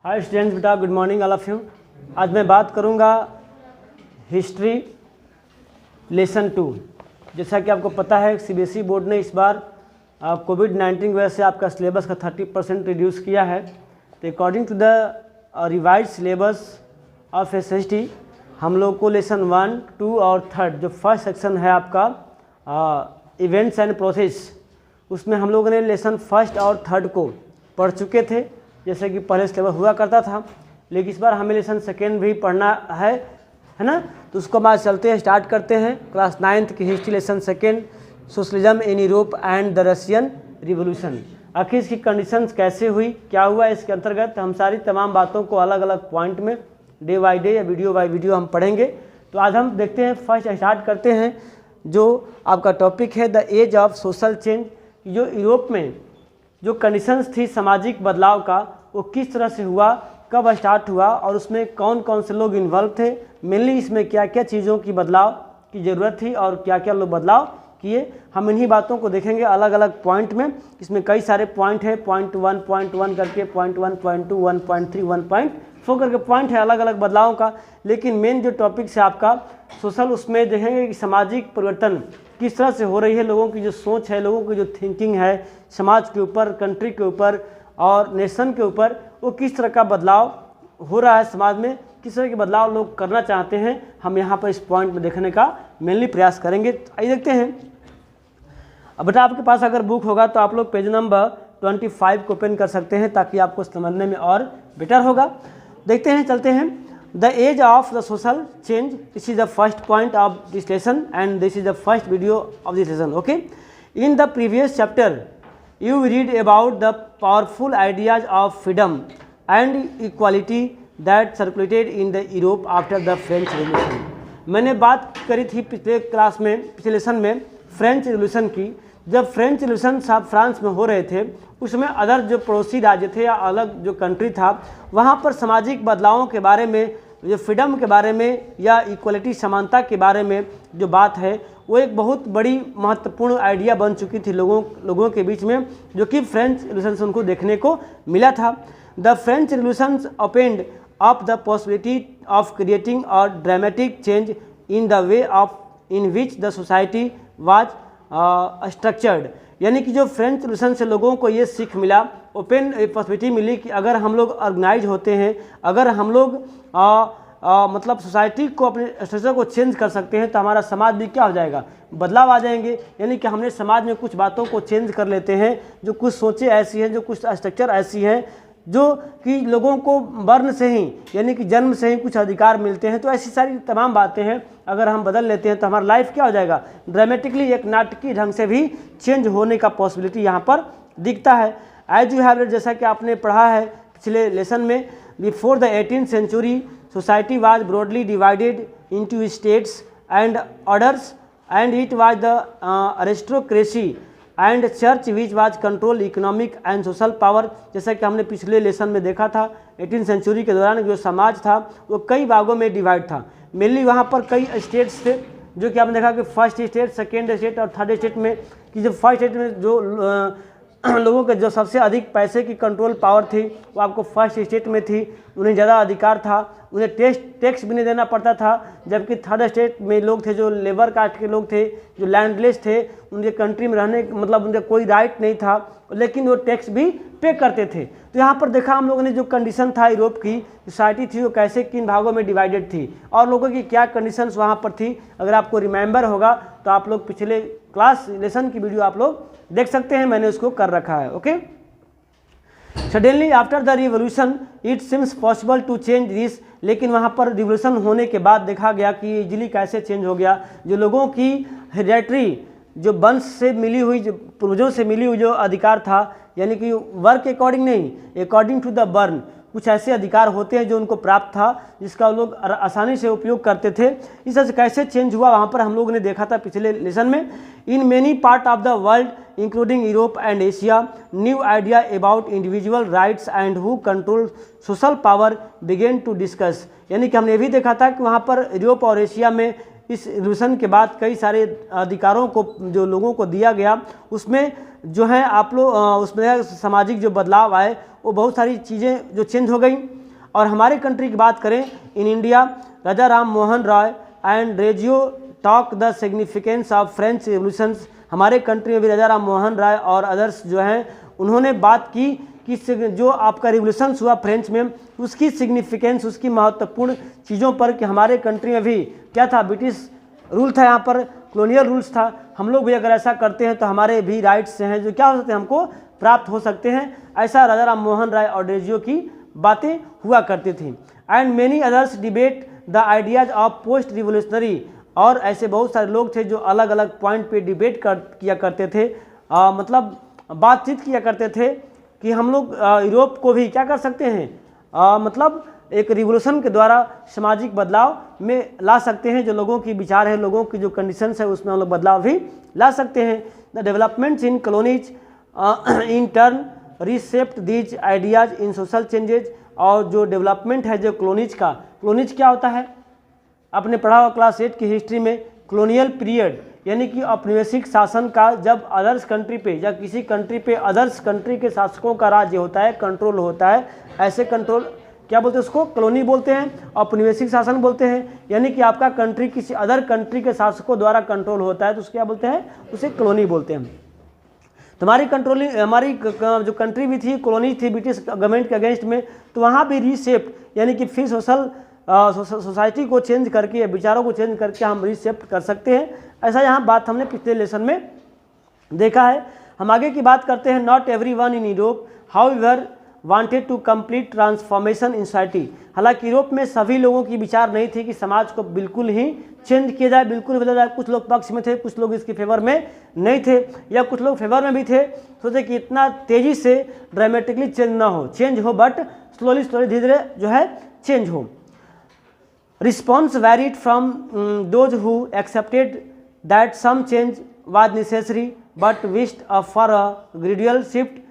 Hi students, बेटा good morning all of you. आज मैं बात करूंगा हिस्ट्री लेसन 2। जैसा कि आपको पता है सीबीएसई बोर्ड ने इस बार कोविड-19 की वजह से आपका सिलेबस का 30% रिड्यूस किया है। तो according to the revise syllabus of SST हम लोग को लेसन 1, 2 और 3 जो फर्स्ट सेक्शन है आपका इवेंट्स एंड प्रोसेस, उसमें हम लोगों ने लेसन 1 और 3 को पढ़ चुके थे जैसे कि पहले सिलेबस हुआ करता था। लेकिन इस बार हमें लेसन 2 भी पढ़ना है ना। तो उसको बाद चलते हैं, स्टार्ट करते हैं क्लास 9th की history lesson 2 socialism in Europe and the Russian revolution. आखिर इसकी कंडीशंस कैसे हुई, क्या हुआ, इसके अंतर्गत हम सारी तमाम बातों को अलग अलग पॉइंट में डे बाई डे या वीडियो बाई वीडियो हम पढ़ेंगे। तो आज हम देखते हैं, फर्स्ट स्टार्ट करते हैं जो आपका टॉपिक है the age of social change. जो यूरोप में जो कंडीशंस थी सामाजिक बदलाव का, वो किस तरह से हुआ, कब स्टार्ट हुआ और उसमें कौन कौन से लोग इन्वॉल्व थे, मेनली इसमें क्या क्या चीज़ों की बदलाव की ज़रूरत थी और क्या क्या लोग बदलाव किए। हम इन्हीं बातों को देखेंगे अलग अलग पॉइंट में। इसमें कई सारे पॉइंट है, पॉइंट 1 करके, पॉइंट 1, पॉइंट 2, 1.3, 1.4 करके पॉइंट है अलग अलग बदलावों का। लेकिन मेन जो टॉपिक है आपका सोशल, उसमें देखेंगे कि सामाजिक परिवर्तन किस तरह से हो रही है, लोगों की जो सोच है, लोगों की जो थिंकिंग है समाज के ऊपर, कंट्री के ऊपर और नेशन के ऊपर, वो किस तरह का बदलाव हो रहा है समाज में, किस तरह के बदलाव लोग करना चाहते हैं। हम यहाँ पर इस पॉइंट में देखने का मेनली प्रयास करेंगे। आइए देखते हैं। अब बेटा आपके पास अगर बुक होगा तो आप लोग पेज नंबर 25 को ओपन कर सकते हैं ताकि आपको समझने में और बेटर होगा। देखते हैं, चलते हैं। The age of the social change, this is the first point of this lesson and this is the first video of this lesson. Okay, in the previous chapter you read about the powerful ideas of freedom and equality that circulated in the Europe after the French Revolution। मैंने बात करी थी पिछले class में, पिछले lesson में French revolution की। जब फ्रेंच रिवोल्यूशन साहब फ्रांस में हो रहे थे, उसमें अदर जो पड़ोसी राज्य थे या अलग जो कंट्री था, वहाँ पर सामाजिक बदलावों के बारे में, जो फ्रीडम के बारे में या इक्वलिटी समानता के बारे में जो बात है, वो एक बहुत बड़ी महत्वपूर्ण आइडिया बन चुकी थी लोगों के बीच में, जो कि फ्रेंच रिवोल्यूशन से उनको देखने को मिला था। The French revolution opened up the possibility of creating a dramatic change in the way of in which the society was structured. यानी कि जो फ्रेंच रिवोल्यूशन से लोगों को ये सीख मिला, ओपन पॉसिबिलिटी मिली कि अगर हम लोग ऑर्गेनाइज होते हैं, अगर हम लोग मतलब सोसाइटी को, अपने स्ट्रक्चर को चेंज कर सकते हैं, तो हमारा समाज भी क्या हो जाएगा, बदलाव आ जाएंगे। यानी कि हमने समाज में कुछ बातों को चेंज कर लेते हैं, जो कुछ सोचें ऐसी हैं, जो कुछ स्ट्रक्चर ऐसी हैं जो कि लोगों को बर्न से ही, यानी कि जन्म से ही कुछ अधिकार मिलते हैं। तो ऐसी सारी तमाम बातें हैं, अगर हम बदल लेते हैं तो हमारा लाइफ क्या हो जाएगा, ड्रामेटिकली, एक नाटकीय ढंग से भी चेंज होने का पॉसिबिलिटी यहाँ पर दिखता है। एज यू हैव रेड, जैसा कि आपने पढ़ा है पिछले लेसन में, before the 18th century society was broadly divided into states and orders and it was the aristocracy and church which was control economic and social power। जैसा कि हमने पिछले लेसन में देखा था, 18th century के दौरान जो समाज था वो कई भागों में डिवाइड था। मेनली वहाँ पर कई स्टेट्स थे, जो कि आपने देखा कि फर्स्ट स्टेट, सेकेंड स्टेट और थर्ड स्टेट में, कि जो फर्स्ट स्टेट में जो लोगों के जो सबसे अधिक पैसे की कंट्रोल पावर थी वो आपको फर्स्ट स्टेट में थी, उन्हें ज़्यादा अधिकार था, उन्हें टैक्स भी नहीं देना पड़ता था। जबकि थर्ड स्टेट में लोग थे जो लेबर कास्ट के लोग थे, जो लैंडलेस थे, उनके कंट्री में रहने मतलब उनका कोई राइट नहीं था, लेकिन वो टैक्स भी पे करते थे। तो यहाँ पर देखा हम लोगों ने जो कंडीशन था यूरोप की सोसाइटी थी, वो कैसे किन भागों में डिवाइडेड थी और लोगों की क्या कंडीशंस वहाँ पर थी। अगर आपको रिमेंबर होगा तो आप लोग पिछले क्लास लेसन की वीडियो आप लोग देख सकते हैं, मैंने उसको कर रखा है। Okay, suddenly after the revolution it seems possible to change this. लेकिन वहाँ पर रिवोल्यूशन होने के बाद देखा गया कि इजीली कैसे चेंज हो गया। जो लोगों की हेरिडेटरी, जो वंश से मिली हुई, जो पूर्वजों से मिली हुई जो अधिकार था, यानी कि वर्क अकॉर्डिंग नहीं, अकॉर्डिंग टू द बर्न, कुछ ऐसे अधिकार होते हैं जो उनको प्राप्त था, जिसका लोग आसानी से उपयोग करते थे। इस तरह से कैसे चेंज हुआ वहाँ पर हम लोगों ने देखा था पिछले लेसन में। In many part of the world including Europe and Asia, new idea about individual rights and who control social power begin to discuss. यानी कि हमने ये भी देखा था कि वहाँ पर यूरोप और एशिया में इस रिवोल्यूशन के बाद कई सारे अधिकारों को जो लोगों को दिया गया, उसमें जो है आप लोग उसमें सामाजिक जो बदलाव आए वो बहुत सारी चीज़ें जो चेंज हो गई। और हमारे कंट्री की बात करें, in India Raja Ram Mohan Roy and रेजियो talk the significance of French revolutions. हमारे कंट्री में भी राजा राम मोहन राय और अदर्स जो हैं उन्होंने बात की कि जो आपका रिवोल्यूशंस हुआ फ्रेंच में, उसकी सिग्निफिकेंस, उसकी महत्वपूर्ण चीज़ों पर, कि हमारे कंट्री में भी क्या था, ब्रिटिश रूल था, यहाँ पर कॉलोनियल रूल्स था। हम लोग भी अगर ऐसा करते हैं तो हमारे भी राइट्स हैं जो क्या हो सकते हैं, हमको प्राप्त हो सकते हैं। ऐसा राजा राम मोहन राय और रेजियो की बातें हुआ करती थी। And many others debate the ideas of post revolutionary. और ऐसे बहुत सारे लोग थे जो अलग अलग पॉइंट पे डिबेट किया करते थे, मतलब बातचीत किया करते थे कि हम लोग यूरोप को भी क्या कर सकते हैं, मतलब एक रिवोल्यूशन के द्वारा सामाजिक बदलाव में ला सकते हैं। जो लोगों की विचार है, लोगों की जो कंडीशंस है, उसमें हम लोग बदलाव भी ला सकते हैं। The developments in colonies in turn reshaped these ideas in social changes. और जो डेवलपमेंट है जो कॉलोनीज का, कॉलोनीज क्या होता है, आपने पढ़ा हुआ क्लास 8 की हिस्ट्री में, कॉलोनियल पीरियड यानी कि औपनिवेशिक शासन का जब अदर्स कंट्री पे या किसी कंट्री पे अदर्स कंट्री के शासकों का राज्य होता है, कंट्रोल होता है, ऐसे कंट्रोल क्या बोलते हैं, उसको कॉलोनी बोलते हैं, औपनिवेशिक शासन बोलते हैं। यानी कि आपका कंट्री किसी अदर कंट्री के शासकों द्वारा कंट्रोल होता है तो उसको क्या बोलते हैं, उसे कॉलोनी बोलते हैं। हमारी जो कंट्री भी थी, कॉलोनी थी ब्रिटिश गवर्नमेंट के अगेंस्ट में, तो वहाँ भी रीशेप्ड यानी कि फिर सोसाइटी को चेंज करके, विचारों को चेंज करके हम रीशेप्ट कर सकते हैं। ऐसा यहाँ बात हमने पिछले लेसन में देखा है। हम आगे की बात करते हैं। Not every one in Europe however wanted to complete transformation in society. हालांकि यूरोप में सभी लोगों की विचार नहीं थी कि समाज को बिल्कुल ही चेंज किया जाए, बिल्कुल बदला जाए। कुछ लोग पक्ष में थे, कुछ लोग इसके फेवर में नहीं थे, या कुछ लोग फेवर में भी थे। सोचे कि इतना तेज़ी से ड्रामेटिकली चेंज ना हो, चेंज हो बट स्लोली धीरे धीरे जो है चेंज हो। Response varied from those who accepted that some change was necessary but wished for a gradual shift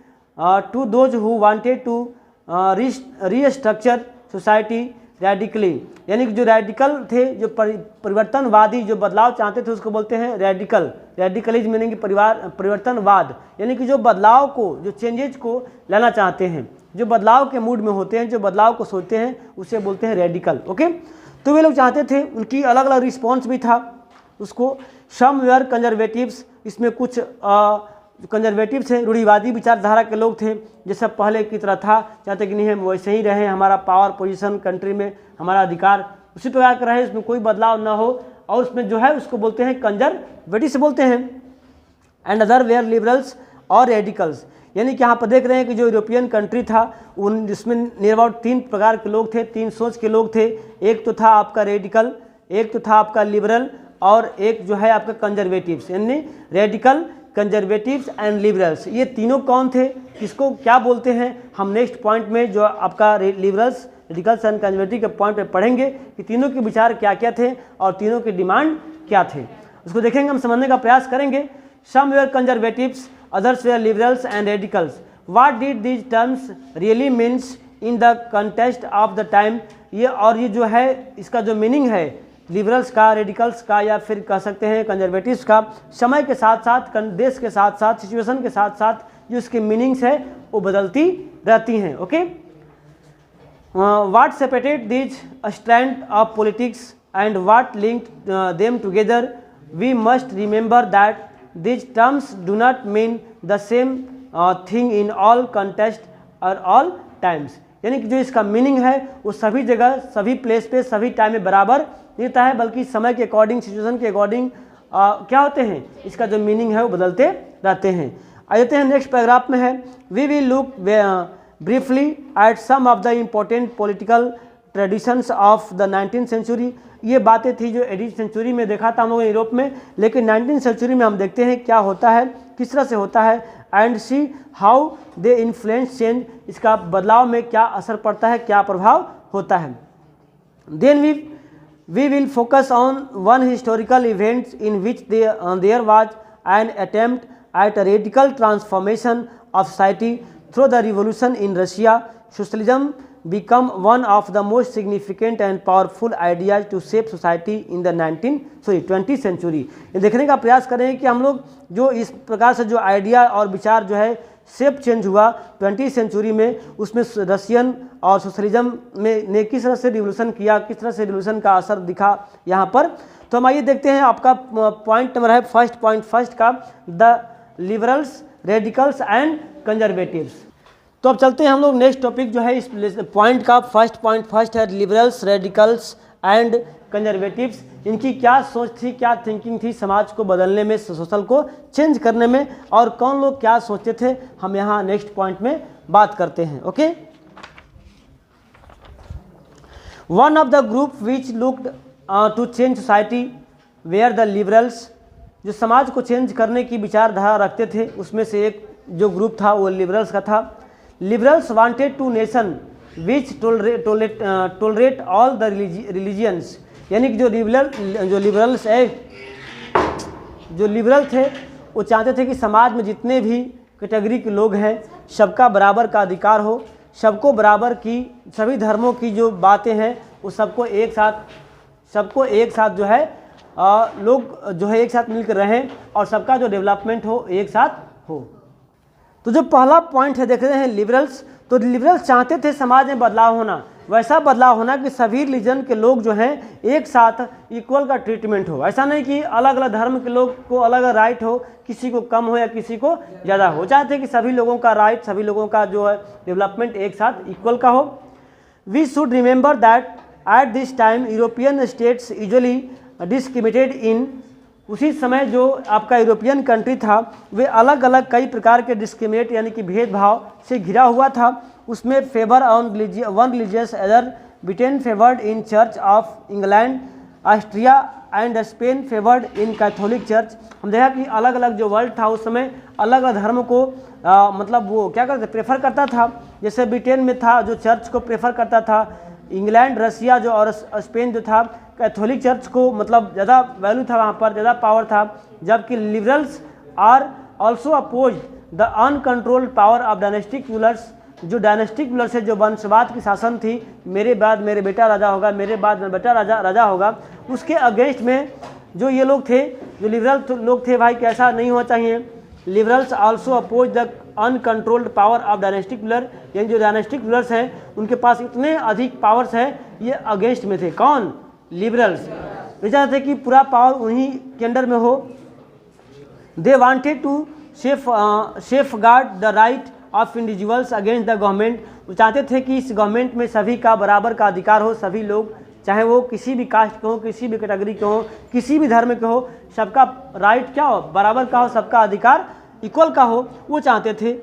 to those who wanted to restructure society radically। यानी कि जो रेडिकल थे, जो परिवर्तनवादी, जो बदलाव चाहते थे, उसको बोलते हैं रेडिकल। रेडिकलिज्म मीनिंग परिवर्तनवाद, यानी कि जो बदलाव को, जो चेंजेज को लाना चाहते हैं, जो बदलाव के मूड में होते हैं, जो बदलाव को सोचते हैं, उसे बोलते हैं रेडिकल। ओके, तो वे लोग चाहते थे, उनकी अलग अलग रिस्पॉन्स भी था उसको। सम वेयर कंजर्वेटिव्स, इसमें कुछ कंजर्वेटिव्स हैं, रूढ़िवादी विचारधारा के लोग थे, जैसा पहले की तरह था, चाहते कि नहीं हम वैसे ही रहें, हमारा पावर पोजीशन कंट्री में, हमारा अधिकार उसी प्रकार का रहे, इसमें कोई बदलाव ना हो, और उसमें जो है उसको बोलते हैं कंजर्वेटिव्स बोलते हैं। एंड अदर वेयर लिबरल्स और रेडिकल्स, यानी कि यहाँ पर देख रहे हैं कि जो यूरोपियन कंट्री था उन जिसमें नियर अबाउट 3 प्रकार के लोग थे, 3 सोच के लोग थे। एक तो था आपका रेडिकल, एक तो था आपका लिबरल, और एक जो है आपका कंजर्वेटिव्स। यानी रेडिकल, कंजर्वेटिव्स एंड लिबरल्स, ये तीनों कौन थे, किसको क्या बोलते हैं, हम नेक्स्ट पॉइंट में जो आपका लिबरल्स, रेडिकल्स एंड कंजर्वेटिव के पॉइंट पे पढ़ेंगे कि तीनों के विचार क्या क्या थे और तीनों के डिमांड क्या थे, उसको देखेंगे, हम समझने का प्रयास करेंगे। Some were conservatives, others were liberals and radicals. What did these terms really means in the context of the time? ये और ये जो है इसका जो मीनिंग है लिबरल्स का, रेडिकल्स का, या फिर कह सकते हैं कंजर्वेटिव्स का, समय के साथ साथ, देश के साथ साथ, सिचुएशन के साथ साथ जो इसके मीनिंग्स है वो बदलती रहती हैं। Okay, what separated these strand of politics and what linked them together? We must remember that these terms do not mean the same thing in all context or all times। यानी कि जो इसका meaning है वो सभी जगह, सभी place पे, सभी टाइम में बराबर देता है, बल्कि समय के अकॉर्डिंग, सिचुएशन के अकॉर्डिंग क्या होते हैं, इसका जो मीनिंग है वो बदलते रहते हैं। आ जाते हैं नेक्स्ट पैराग्राफ में है, we will look briefly at some of the important political traditions of the 19th century. ये बातें थी जो 18th सेंचुरी में देखा था हम लोगों ने यूरोप में, लेकिन 19th सेंचुरी में हम देखते हैं क्या होता है, किस तरह से होता है, and see how they influence change, इसका बदलाव में क्या असर पड़ता है, क्या प्रभाव होता है। Then we will focus on one historical events in which there was an attempt at a radical transformation of society through the revolution in Russia. Socialism become one of the most significant and powerful ideas to shape society in the 20th century। ये देखने का प्रयास करें कि हम लोग जो इस प्रकार से जो आइडिया और विचार जो है शेप चेंज हुआ 20वीं सेंचुरी में, उसमें रशियन और सोशलिज्म में ने किस तरह से रिवोल्यूशन किया, किस तरह से रिवोल्यूशन का असर दिखा यहाँ पर। तो हम आइए देखते हैं, आपका पॉइंट नंबर है फर्स्ट का, the liberals, radicals and conservatives. तो अब चलते हैं हम लोग नेक्स्ट टॉपिक जो है इस पॉइंट का, फर्स्ट है लिबरल्स, रेडिकल्स एंड कंजर्वेटिव्स। इनकी क्या सोच थी, क्या थिंकिंग थी समाज को बदलने में, सोशल को चेंज करने में, और कौन लोग क्या सोचते थे, हम यहाँ नेक्स्ट पॉइंट में बात करते हैं। Okay, one of the group which looked to change society where the liberals, जो समाज को चेंज करने की विचारधारा रखते थे, उसमें से एक जो ग्रुप था वो लिबरल्स का था। Liberals wanted to nation which tolerate all the religions, यानी कि जो लिबरल थे वो चाहते थे कि समाज में जितने भी कैटेगरी के लोग हैं सबका बराबर का अधिकार हो, सबको बराबर की, सभी धर्मों की जो बातें हैं वो सबको एक साथ जो है लोग जो है एक साथ मिलकर रहें और सबका जो डेवलपमेंट हो एक साथ हो। तो जो पहला पॉइंट है देख रहे हैं लिबरल्स, तो लिबरल्स चाहते थे समाज में बदलाव होना, वैसा बदलाव होना कि सभी रिलीजन के लोग जो हैं एक साथ इक्वल का ट्रीटमेंट हो। ऐसा नहीं कि अलग अलग धर्म के लोग को अलग अलग राइट हो, किसी को कम हो या किसी को ज़्यादा हो। चाहते कि सभी लोगों का राइट, सभी लोगों का जो है डेवलपमेंट एक साथ इक्वल का हो। We should remember that at this time European states usually discriminated in, उसी समय जो आपका यूरोपियन कंट्री था वे अलग अलग कई प्रकार के डिस्क्रिमिनेट यानी कि भेदभाव से घिरा हुआ था। उसमें favour on one religious other, Britain favoured in church of England, Austria and Spain favoured in Catholic church. हम देखा कि अलग अलग जो वर्ल्ड था उस समय अलग अलग धर्म को मतलब वो क्या करते प्रेफर करता था। जैसे ब्रिटेन में था जो चर्च को प्रेफर करता था, इंग्लैंड, रसिया जो और स्पेन जो था कैथोलिक चर्च को मतलब ज़्यादा वैल्यू था, वहाँ पर ज़्यादा पावर था। जबकि liberals are also oppose the uncontrolled power of dynastic rulers, जो डायनेस्टिक रूलर्स है, जो वंशवाद की शासन थी, मेरे बाद मेरे बेटा राजा होगा, मेरे बाद मेरा बेटा राजा होगा, उसके अगेंस्ट में जो ये लोग थे, जो लिबरल लोग थे, भाई कैसा नहीं होना चाहिए। Liberals also oppose the uncontrolled power of dynastic ruler, यानी जो डायनेस्टिक रूलर्स हैं उनके पास इतने अधिक पावर्स हैं, ये अगेंस्ट में थे। कौन? लिबरल्स। ये चाहते थे कि पूरा पावर उन्हीं के अंडर में हो। They wanted to safeguard the right of individuals against the government. वो चाहते थे कि इस गवर्नमेंट में सभी का बराबर का अधिकार हो, सभी लोग चाहे वो किसी भी कास्ट के हो, किसी भी कैटेगरी के हो, किसी भी धर्म के हो, सबका राइट क्या हो, बराबर का हो, सबका अधिकार इक्वल का हो, वो चाहते थे।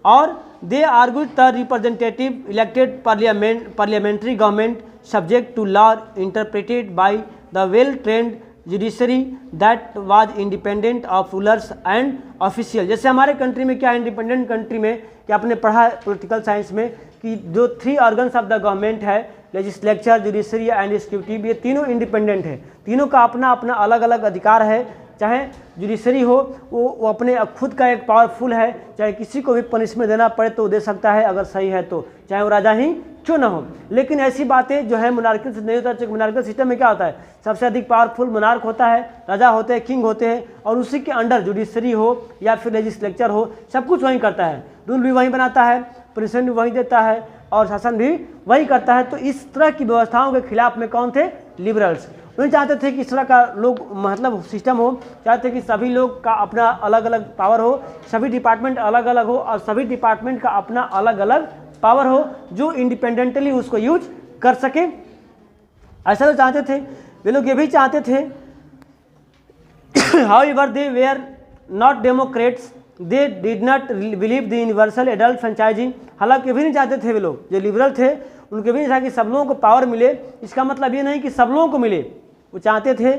और they argued the representative elected parliamentary government subject to law interpreted by the well trained judiciary that was independent of rulers and official. जैसे हमारे कंट्री में क्या इंडिपेंडेंट कंट्री में क्या आपने पढ़ा है पॉलिटिकल साइंस में कि जो 3 ऑर्गन्स ऑफ द गवर्नमेंट है, लेजिस्लेचर, जुडिशरी एंड एग्जीक्यूटिव, ये तीनों इंडिपेंडेंट है, तीनों का अपना अपना अलग अलग अधिकार है। चाहे जुडिशरी हो वो अपने खुद का एक पावरफुल है, चाहे किसी को भी पनिशमेंट देना पड़े तो दे सकता है अगर सही है तो, चाहे वो राजा ही क्यों ना हो। लेकिन ऐसी बातें जो है मोनार्किल से नहीं होता। मोनार्किल सिस्टम में क्या होता है, सबसे अधिक पावरफुल मोनार्क होता है, राजा होते हैं, किंग होते हैं, और उसी के अंडर जुडिशरी हो या फिर लेजिस्लेचर हो, सब कुछ वहीं करता है, रूल भी वहीं बनाता है, पनिशमेंट भी वहीं देता है और शासन भी वही करता है। तो इस तरह की व्यवस्थाओं के खिलाफ में कौन थे? लिबरल्स। उन्हें चाहते थे कि इस तरह का लोग मतलब सिस्टम हो, चाहते कि सभी लोग का अपना अलग अलग पावर हो, सभी डिपार्टमेंट अलग अलग हो और सभी डिपार्टमेंट का अपना अलग अलग पावर हो जो इंडिपेंडेंटली उसको यूज कर सके। ऐसा तो चाहते थे वे लोग। ये भी चाहते थे however they were not democrats, they did not believe the universal adult franchising. हालांकि भी नहीं चाहते थे वे लोग जो लिबरल थे, उनके भी नहीं था कि सब लोगों को पावर मिले। इसका मतलब ये नहीं कि सब लोगों को मिले, वो चाहते थे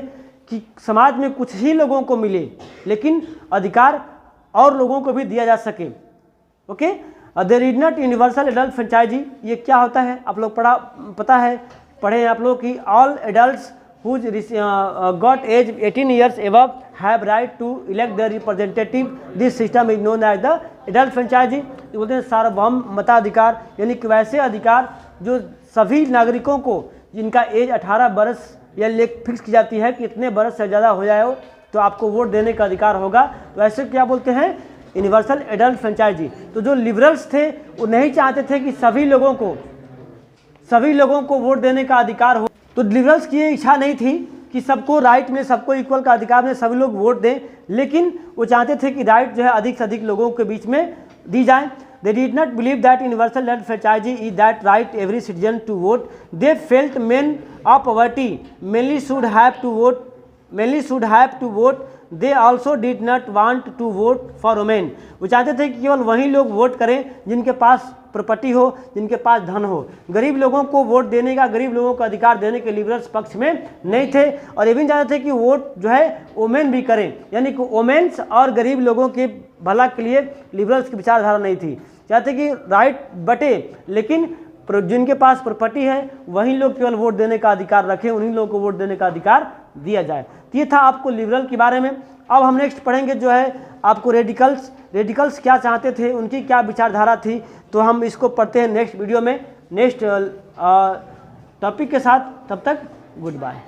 कि समाज में कुछ ही लोगों को मिले लेकिन अधिकार और लोगों को भी दिया जा सके। Okay, they did not universal adult franchise, ये क्या होता है आप लोग पता है, पढ़े हैं आप लोग कि all adults whose got age 18 years above have right to elect their representative. This system is known as the adult franchise. ये बोलते हैं सार्वभौम मताधिकार, यानी कि वैसे अधिकार जो सभी नागरिकों को जिनका एज 18 बरस या फिक्स की जाती है कि इतने बरस से ज़्यादा हो जाए हो तो आपको वोट देने का अधिकार होगा। तो ऐसे क्या बोलते हैं यूनिवर्सल एडल्ट फ्रेंचाइजी। तो जो लिबरल्स थे वो नहीं चाहते थे कि सभी लोगों को वोट देने का अधिकार हो। तो लिबरल्स की ये इच्छा नहीं थी कि सबको राइट में, सबको इक्वल का अधिकार में सभी लोग वोट दें, लेकिन वो चाहते थे कि राइट जो है अधिक से अधिक लोगों के बीच में दी जाए। They did not believe that universal adult franchise is that right every citizen to vote. They felt men of poverty mainly should have to vote. They also did not want to vote for women. वो चाहते थे कि केवल वही लोग vote करें जिनके पास property हो, जिनके पास धन हो। गरीब लोगों को वोट देने का, गरीब लोगों को अधिकार देने के लिबरल्स पक्ष में नहीं थे। और ये भी चाहते थे कि वोट जो है वोमेन भी करें, यानी कि वोमेन्स और गरीब लोगों के भला के लिए लिबरल्स की विचारधारा नहीं थी। चाहते कि राइट बटे, लेकिन जिनके पास प्रॉपर्टी है वही लोग केवल वोट देने का अधिकार रखें, उन्हीं लोगों को वोट देने का अधिकार दिया जाए। तो ये था आपको लिबरल के बारे में। अब हम नेक्स्ट पढ़ेंगे जो है आपको रेडिकल्स क्या चाहते थे, उनकी क्या विचारधारा थी। तो हम इसको पढ़ते हैं नेक्स्ट वीडियो में, नेक्स्ट टॉपिक के साथ। तब तक गुड बाय।